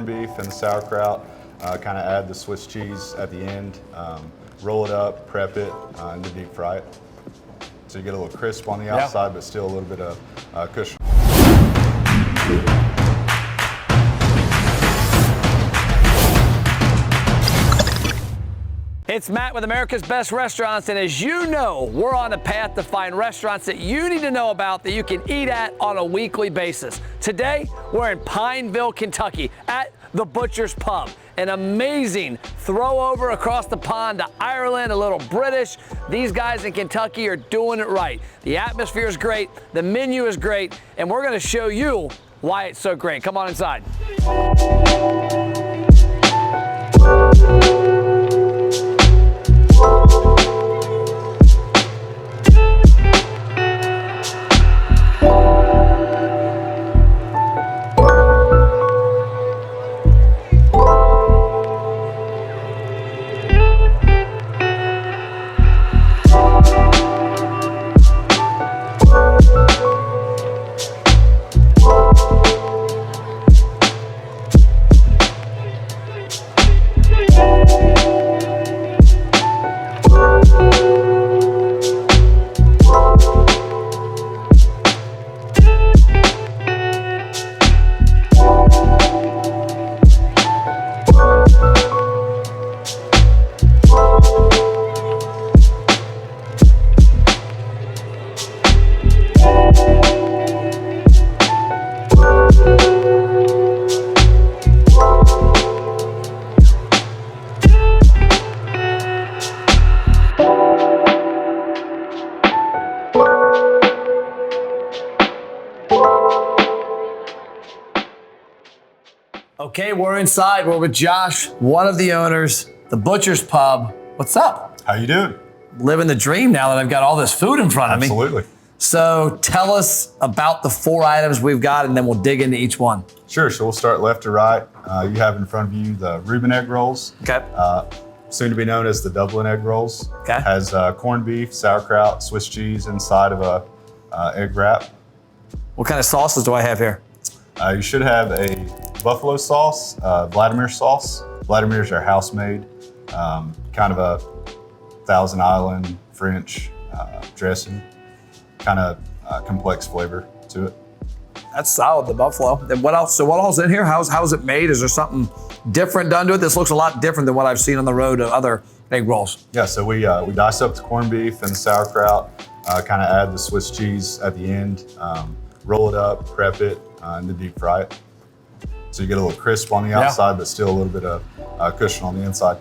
corned beef and the sauerkraut, kind of add the Swiss cheese at the end, roll it up, prep it, and then deep fry it. So you get a little crisp on the outside, but still a little bit of cushion. It's Matt with America's Best Restaurants, and as you know, we're on a path to find restaurants that you need to know about that you can eat at on a weekly basis. Today, we're in Pineville, Kentucky at the Butcher's Pub. An amazing throw over across the pond to Ireland, a little British. These guys in Kentucky are doing it right. The atmosphere is great, the menu is great, and we're gonna show you why it's so great. Come on inside. Okay, we're inside. We're with Josh, one of the owners, the Butcher's Pub. What's up? How you doing? Living the dream now that I've got all this food in front of me. Absolutely. So tell us about the 4 items we've got, and then we'll dig into each one. Sure, so we'll start left to right. You have in front of you the Reuben Egg Rolls. Okay. Soon to be known as the Dublin Egg Rolls. Okay. Has corned beef, sauerkraut, Swiss cheese inside of a egg wrap. What kind of sauces do I have here? You should have a buffalo sauce, Vladimir sauce. Vladimir's are house-made, kind of a Thousand Island French dressing, kind of complex flavor to it. That's solid, the buffalo. Then what else? So what else in here? How's it made? Is there something different done to it? This looks a lot different than what I've seen on the road of other egg rolls. Yeah, so we dice up the corned beef and the sauerkraut, kind of add the Swiss cheese at the end, roll it up, prep it, and then deep fry it. So you get a little crisp on the outside, but still a little bit of cushion on the inside.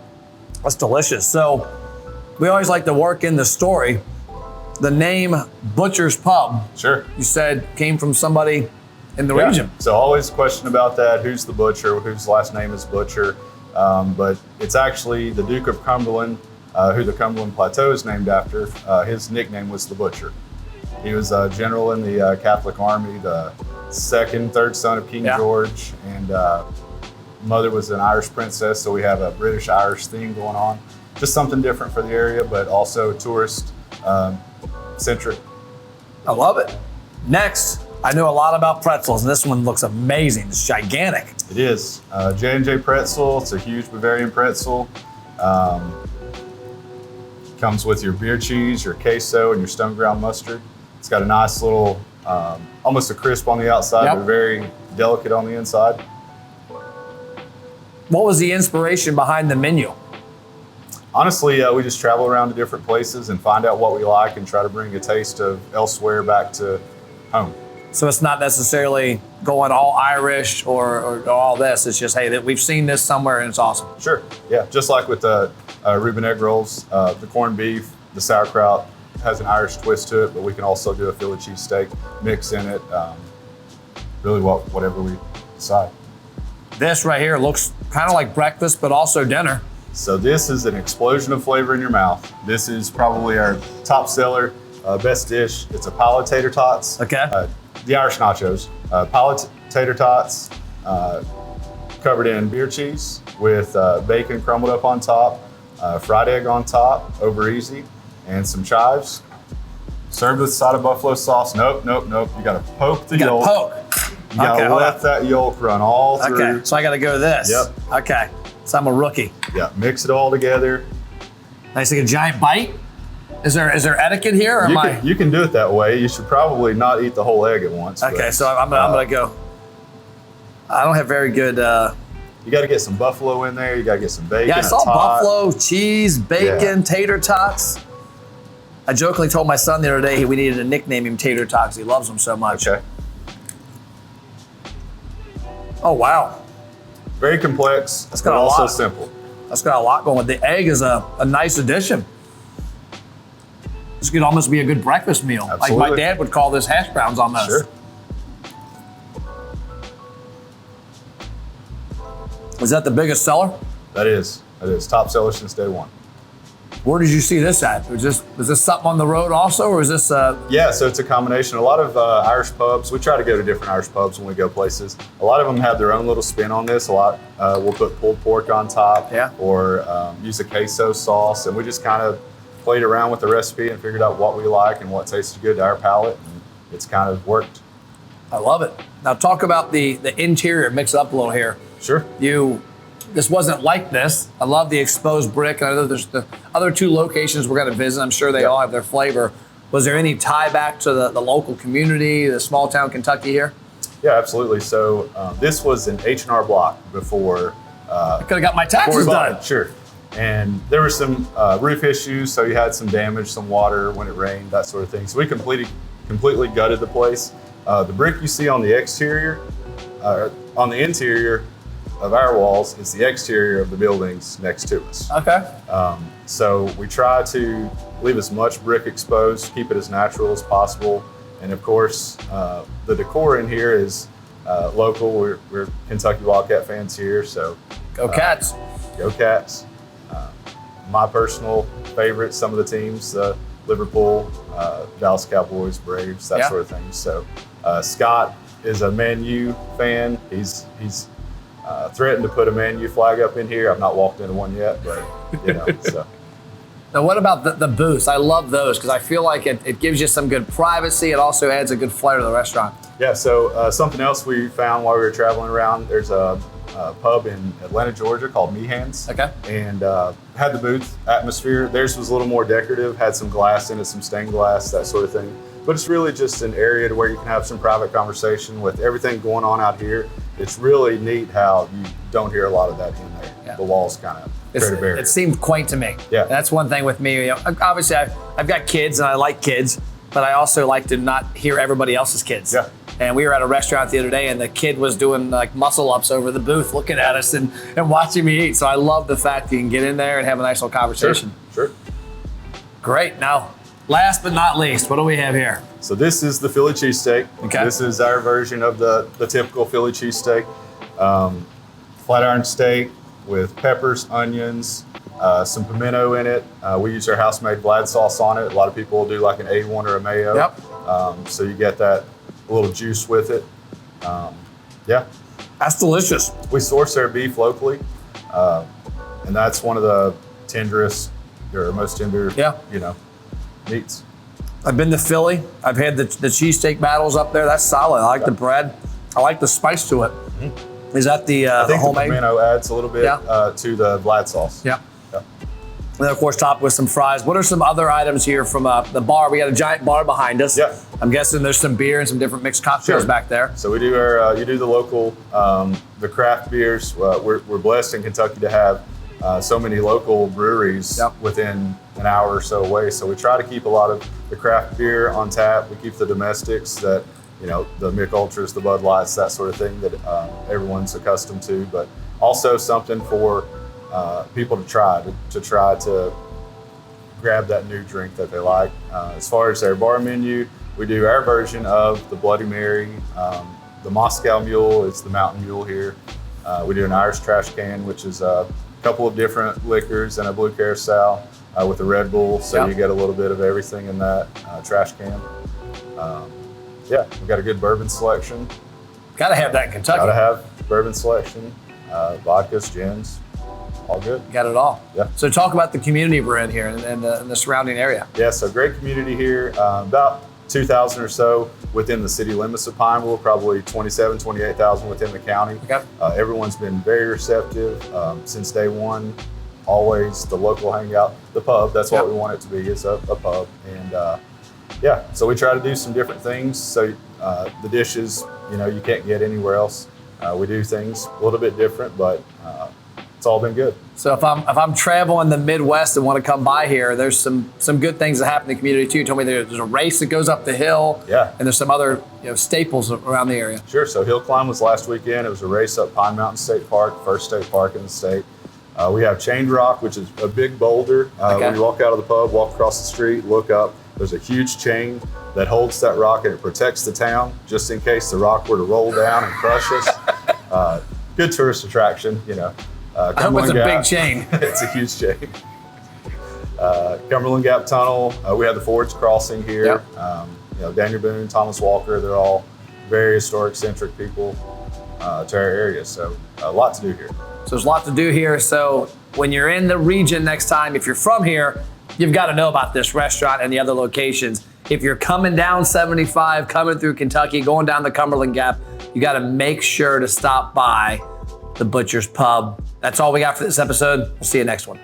That's delicious. So we always like to work in the story. The name Butcher's Pub, Sure. you said came from somebody in the region. So always question about that. Who's the butcher? Whose last name is Butcher? But it's actually the Duke of Cumberland, who the Cumberland Plateau is named after. His nickname was the Butcher. He was a general in the Catholic Army, the third son of King George, and mother was an Irish princess, so we have a British-Irish theme going on. Just something different for the area, but also tourist centric. I love it. Next, I know a lot about pretzels, and this one looks amazing. It's gigantic. It is. J&J Pretzel. It's a huge Bavarian pretzel. Comes with your beer cheese, your queso, and your stone ground mustard. It's got a nice little, almost a crisp on the outside, but very delicate on the inside. What was the inspiration behind the menu? Honestly, we just travel around to different places and find out what we like and try to bring a taste of elsewhere back to home. So it's not necessarily going all Irish or all this. It's just, hey, that we've seen this somewhere and it's awesome. Sure, yeah. Just like with the Reuben Egg Rolls, the corned beef, the sauerkraut has an Irish twist to it, but we can also do a Philly cheesesteak mix in it. Really, whatever we decide. This right here looks kind of like breakfast, but also dinner. So this is an explosion of flavor in your mouth. This is probably our top seller, best dish. It's a pilot tater tots. Okay. The Irish nachos. Pilot tater tots covered in beer cheese with bacon crumbled up on top, fried egg on top, over easy, and some chives. Served with a side of buffalo sauce. Nope. You gotta poke the yolk. Poke. You gotta Okay, let that yolk run all through. Okay, so I gotta go this. Yep. Okay, so I'm a rookie. Yeah, mix it all together. Nice, like a giant bite. Is there etiquette here, or You can do it that way. You should probably not eat the whole egg at once. Okay, but, so I'm gonna go. I don't have very good. You got to get some buffalo in there. You got to get some bacon. Yeah, I saw a tot. buffalo, cheese, bacon, Yeah. tater tots. I jokingly told my son the other day we needed to nickname him Tater Tots. He loves them so much. Okay. Oh wow, Very complex, That's but got a also lot. simple. that's got a lot going. The egg is a nice addition. This could almost be a good breakfast meal. Like my Absolutely. dad would call this hash browns almost. Sure. Was that the biggest seller? That is top seller since day one. Where did you see this at? Was this something on the road also, or is this? Yeah, so it's a combination. A lot of Irish pubs. We try to go to different Irish pubs when we go places. A lot of them have their own little spin on this. A lot we'll put pulled pork on top, Yeah. or use a queso sauce, and we just kind of played around with the recipe and figured out what we like and what tasted good to our palate, and it's kind of worked. I love it. Now talk about the interior. Mix it up a little here. Sure. This wasn't like this. I love the exposed brick. I know there's the other two locations we're going to visit. I'm sure they all have their flavor. Was there any tie back to the local community, the small town Kentucky here? Yeah, absolutely. So this was an H&R Block before. I could have got my before we taxes bought done. it, sure. And there were some roof issues, so you had some damage, some water when it rained, that sort of thing. So we completely gutted the place. The brick you see on the exterior, on the interior of our walls is the exterior of the buildings next to us. Okay. So we try to leave as much brick exposed, keep it as natural as possible. And of course, the decor in here is local. We're Kentucky Wildcat fans here, so Go Cats. go Cats. My personal favorites, some of the teams, Liverpool, Dallas Cowboys, Braves, that Yeah. sort of thing. So Scott is a Man U fan. He's threatened to put a Man U flag up in here. I've not walked into one yet, but so. Now, what about the booths? I love those because I feel like it gives you some good privacy. It also adds a good flair to the restaurant. Yeah, so something else we found while we were traveling around, there's a pub in Atlanta, Georgia called Meehan's. Okay. And had the booth atmosphere. Theirs was a little more decorative, had some glass in it, some stained glass, that sort of thing. But it's really just an area to where you can have some private conversation with everything going on out here. It's really neat how you don't hear a lot of that in there. Yeah. The walls kind of create a barrier. It seemed quaint to me. Yeah. That's one thing with me. Obviously, I've got kids and I like kids, but I also like to not hear everybody else's kids. Yeah. And we were at a restaurant the other day and the kid was doing like muscle ups over the booth looking at us and watching me eat. So I love the fact that you can get in there and have a nice little conversation. Sure. Great. Now, last but not least, what do we have here? So this is the Philly cheesesteak. Okay. This is our version of the typical Philly cheesesteak. Flat iron steak with peppers, onions, some pimento in it. We use our house-made Vlad sauce on it. A lot of people will do like an A1 or a mayo. Yep. So you get that little juice with it. Yeah. That's delicious. We source our beef locally, and that's one of the tenderest or most tender, meats. I've been to Philly. I've had the cheesesteak battles up there. That's solid. I like the bread. I like the spice to it. Mm-hmm. Is that the I think the homemade? pimento adds a little bit to the Vlad sauce. Yeah. Yeah. And then, of course, topped with some fries. What are some other items here from the bar? We got a giant bar behind us. Yeah. I'm guessing there's some beer and some different mixed cocktails Sure. back there. So we do you do the local, the craft beers. We're blessed in Kentucky to have so many local breweries Yep. within an hour or so away. So we try to keep a lot of the craft beer on tap. We keep the domestics that, the Mick Ultras, the Bud Lights, that sort of thing that everyone's accustomed to, but also something for people to try to grab that new drink that they like. As far as their bar menu, we do our version of the Bloody Mary. The Moscow Mule is the mountain mule here. We do an Irish trash can, which is a couple of different liquors and a blue carousel with a Red Bull, so Yep. you get a little bit of everything in that trash can. We've got a good bourbon selection. Got to have that in Kentucky. Gotta have bourbon selection, vodkas, gins, all good. Got it all. Yeah. So talk about the community we're in here and the surrounding area. Yeah, so great community here. About 2,000 or so within the city limits of Pineville, probably 27, 28,000 within the county. Okay. Everyone's been very receptive since day one. Always the local hangout, the pub. That's what we want it to be. It's a pub, and yeah. So we try to do some different things. So the dishes, you can't get anywhere else. We do things a little bit different, but it's all been good. So if I'm traveling the Midwest and want to come by here, there's some good things that happen in the community too. You told me there's a race that goes up the hill. Yeah. And there's some other staples around the area. Sure. So Hill Climb was last weekend. It was a race up Pine Mountain State Park, first state park in the state. We have Chained Rock, which is a big boulder. When you walk out of the pub, walk across the street, look up, there's a huge chain that holds that rock and it protects the town just in case the rock were to roll down and crush us. Good tourist attraction, I hope it's a big chain. It's a huge chain. Cumberland Gap Tunnel. We have the Fords Crossing here. Yep. Daniel Boone, Thomas Walker, they're all very historic, centric people to our area. So a lot to do here. So there's a lot to do here. So when you're in the region next time, if you're from here, you've got to know about this restaurant and the other locations. If you're coming down 75, coming through Kentucky, going down the Cumberland Gap, you got to make sure to stop by the Butcher's Pub. That's all we got for this episode. We'll see you next one.